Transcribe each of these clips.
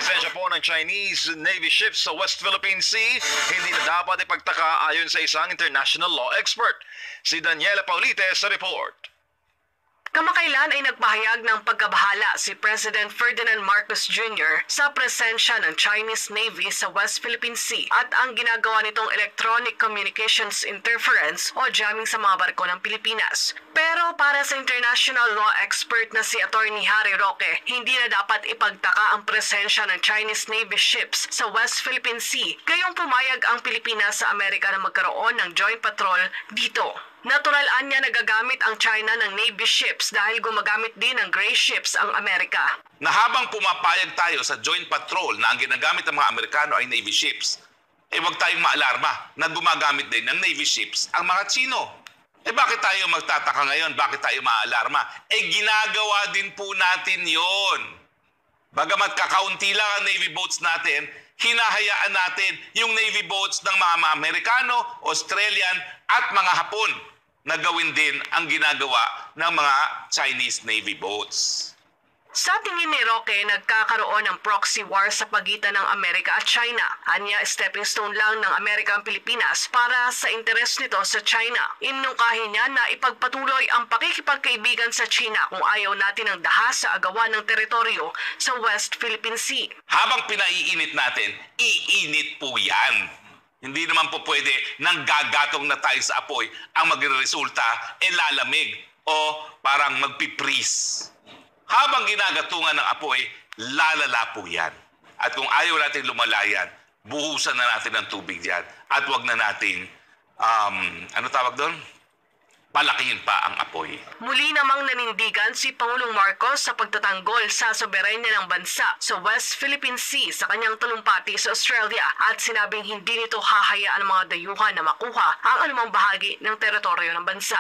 presensya po ng Chinese Navy ships sa West Philippine Sea hindi na dapat ipagtaka ayon sa isang international law expert. Si Daniela Paulite sa report. Kamakailan ay nagpahayag ng pagkabahala si President Ferdinand Marcos Jr. sa presensya ng Chinese Navy sa West Philippine Sea at ang ginagawa nitong electronic communications interference o jamming sa mga barko ng Pilipinas. Pero para sa international law expert na si Attorney Harry Roque, hindi na dapat ipagtaka ang presensya ng Chinese Navy ships sa West Philippine Sea, gayong pumayag ang Pilipinas sa Amerika na magkaroon ng joint patrol dito. Naturalan niya nagagamit ang China ng Navy ships dahil gumagamit din ng gray ships ang Amerika. Na habang pumapayag tayo sa joint patrol na ang ginagamit ng mga Amerikano ay Navy ships, huwag tayong maalarma na gumagamit din ng Navy ships ang mga Chino. Bakit tayo magtataka ngayon? Bakit tayo maalarma? Ginagawa din po natin yon. Bagamat kakaunti lang ang Navy boats natin, hinahayaan natin yung Navy boats ng mga Amerikano, Australian at mga Hapon na gawin din ang ginagawa ng mga Chinese Navy boats. Sa tingin ni Roque, nagkakaroon ng proxy war sa pagitan ng Amerika at China. Anya, stepping stone lang ng Amerika ang Pilipinas para sa interes nito sa China. Inungkahin niya na ipagpatuloy ang pakikipagkaibigan sa China kung ayaw natin ng dahas sa agawan ng teritoryo sa West Philippine Sea. Habang pinaiinit natin, iinit po yan. Hindi naman po pwede nang gagatong na tayo sa apoy ang magresulta lalamig o parang magpipris. Habang ginagatungan ng apoy, lalala po yan. At kung ayaw natin lumalayan, buhusan na natin ng tubig yan. At wag na natin, ano tawag doon? Palakihin pa ang apoy. Muli namang nanindigan si Pangulong Marcos sa pagtatanggol sa soberanya ng bansa sa West Philippine Sea sa kanyang talumpati sa Australia at sinabing hindi nito hahayaan ang mga dayuhan na makuha ang anumang bahagi ng teritoryo ng bansa.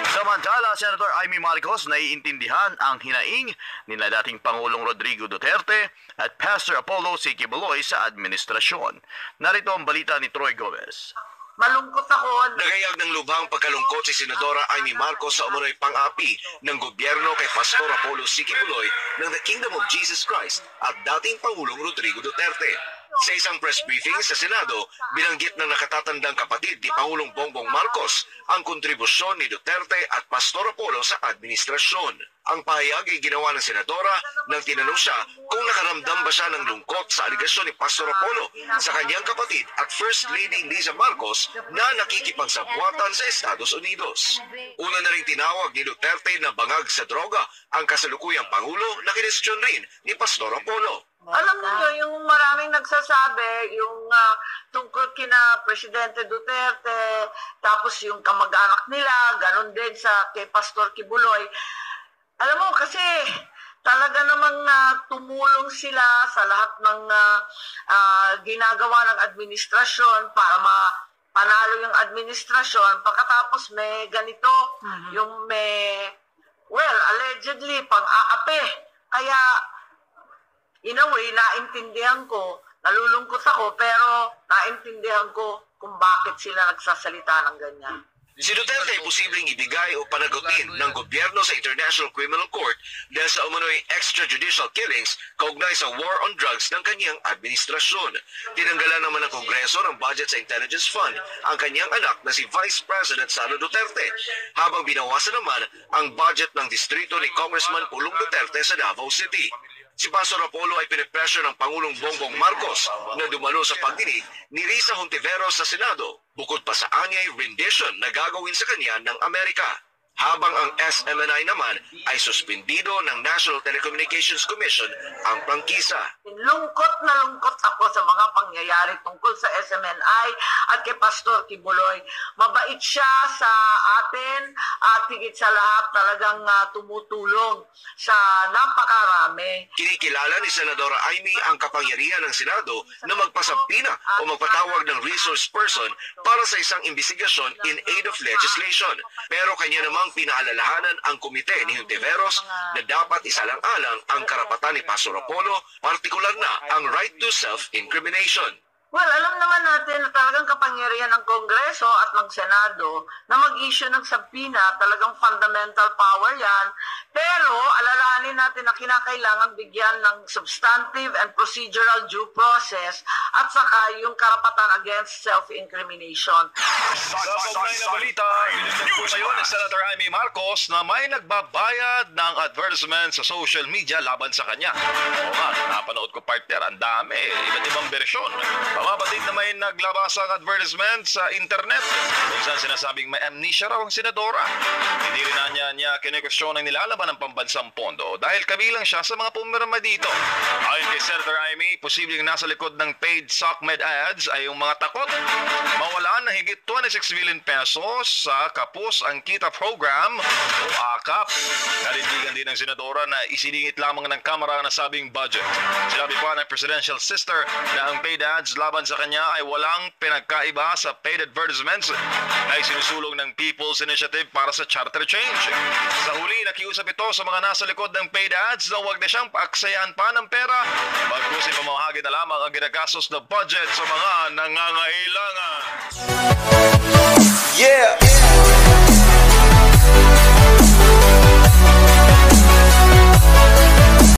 Samantala, Senator Amy Marcos naiintindihan ang hinaing nila dating Pangulong Rodrigo Duterte at Pastor Apollo C. Quiboloy sa administrasyon. Narito ang balita ni Troy Gomez. Malungkot ako. Nagayag ng lubhang pagkalungkot si Senadora Amy Marcos sa umunoy pang-api ng gobyerno kay Pastor Apollo C. Quiboloy ng The Kingdom of Jesus Christ at dating Pangulong Rodrigo Duterte. Sa isang press briefing sa Senado, binanggit ng nakatatandang kapatid ni Pangulong Bongbong Marcos ang kontribusyon ni Duterte at Pastor Apollo sa administrasyon. Ang pahayag ay ginawa ng Senadora nang tinanong siya kung nakaramdam ba siya ng lungkot sa aligasyon ni Pastor Apollo sa kanyang kapatid at First Lady Liza Marcos na nakikipagsabwatan sa Estados Unidos. Una na rin tinawag ni Duterte na bangag sa droga ang kasalukuyang Pangulo na kinestyon rin ni Pastor Apollo. Alam niyo, yung maraming nagsasabi, yung tungkol kina Presidente Duterte, tapos yung kamag-anak nila, ganun din sa kay Pastor Quiboloy. Alam mo, kasi talaga namang tumulong sila sa lahat ng ginagawa ng administrasyon para panalo yung administrasyon. Pagkatapos may ganito, yung may, allegedly, pang-aapi. Kaya, in a way, naintindihan ko, nalulungkot ako, pero naintindihan ko kung bakit sila nagsasalita ng ganyan. Si Duterte ay posibleng ibigay o panagutin ng gobyerno sa International Criminal Court dahil sa umunoy extrajudicial killings kaugnay sa war on drugs ng kanyang administrasyon. Tinanggalan naman ng Kongreso ng budget sa Intelligence Fund ang kanyang anak na si Vice President Sara Duterte, habang binawasan naman ang budget ng distrito ni Congressman Pulong Duterte sa Davao City. Si Pastor Apollo ay pinipresyo ng Pangulong Bongbong Marcos na dumalo sa pagdinig ni Risa Hontiveros sa Senado, bukod pa sa anyay rendition na gagawin sa kanya ng Amerika. Habang ang SMNI naman ay suspindido ng National Telecommunications Commission ang prangkisa. Lungkot na lungkot ako sa mga pangyayari tungkol sa SMNI at kay Pastor Quiboloy. Mabait siya sa atin at higit sa lahat talagang tumutulong sa napakarami. Kinikilala ni Senadora Amy ang kapangyarihan ng Senado na magpasabina o magpatawag ng resource person para sa isang investigasyon in aid of legislation. Pero kanya namang pinaalalahanan ang komite ni Hontiveros na dapat isalang-alang ang karapatan ni Pastor Apollo, partikular na ang right to self-incrimination. Well, alam naman natin na talagang kapangyarihan ng Kongreso at ng Senado na mag-issue ng subpoena, talagang fundamental power yan. Pero alalahanin natin na kinakailangan bigyan ng substantive and procedural due process at saka yung karapatan against self-incrimination. Sa kaugnay na balita, binigyan po ngayon ni Senator Amy Marcos na may nagbabayad ng advertisement sa social media laban sa kanya. Oo nga, napanood ko, partner, ang dami, iba't ibang bersyon. Pamabatid na may naglabasang advertisement sa internet kung saan sinasabing may amnesia raw ang senadora. Hindi rin niya kinikwestiyon ang nilalaban ng pambansang pondo dahil kabilang siya sa mga pumirma dito. Ayon kay Senator Amy, posibleng nasa likod ng paid SOCMED ads ay yung mga takot mawalan ng higit 26 million pesos sa Kapos ang Kita Program o AKAP. Narindigan din ng senadora na isiningit lamang ng Kamara na sabing budget. Sinabi pa ng presidential sister na ang paid ads laban sa kanya ay walang pinagkaiba sa paid advertisements na isinusulong ng People's Initiative para sa charter change. Sa huli, nakiusap ito sa mga nasa likod ng paid ads na huwag na siyang paaksayahan pa ng pera bagkus ipamahagi na lamang ang ginagastos na budget sa mga nangangailangan.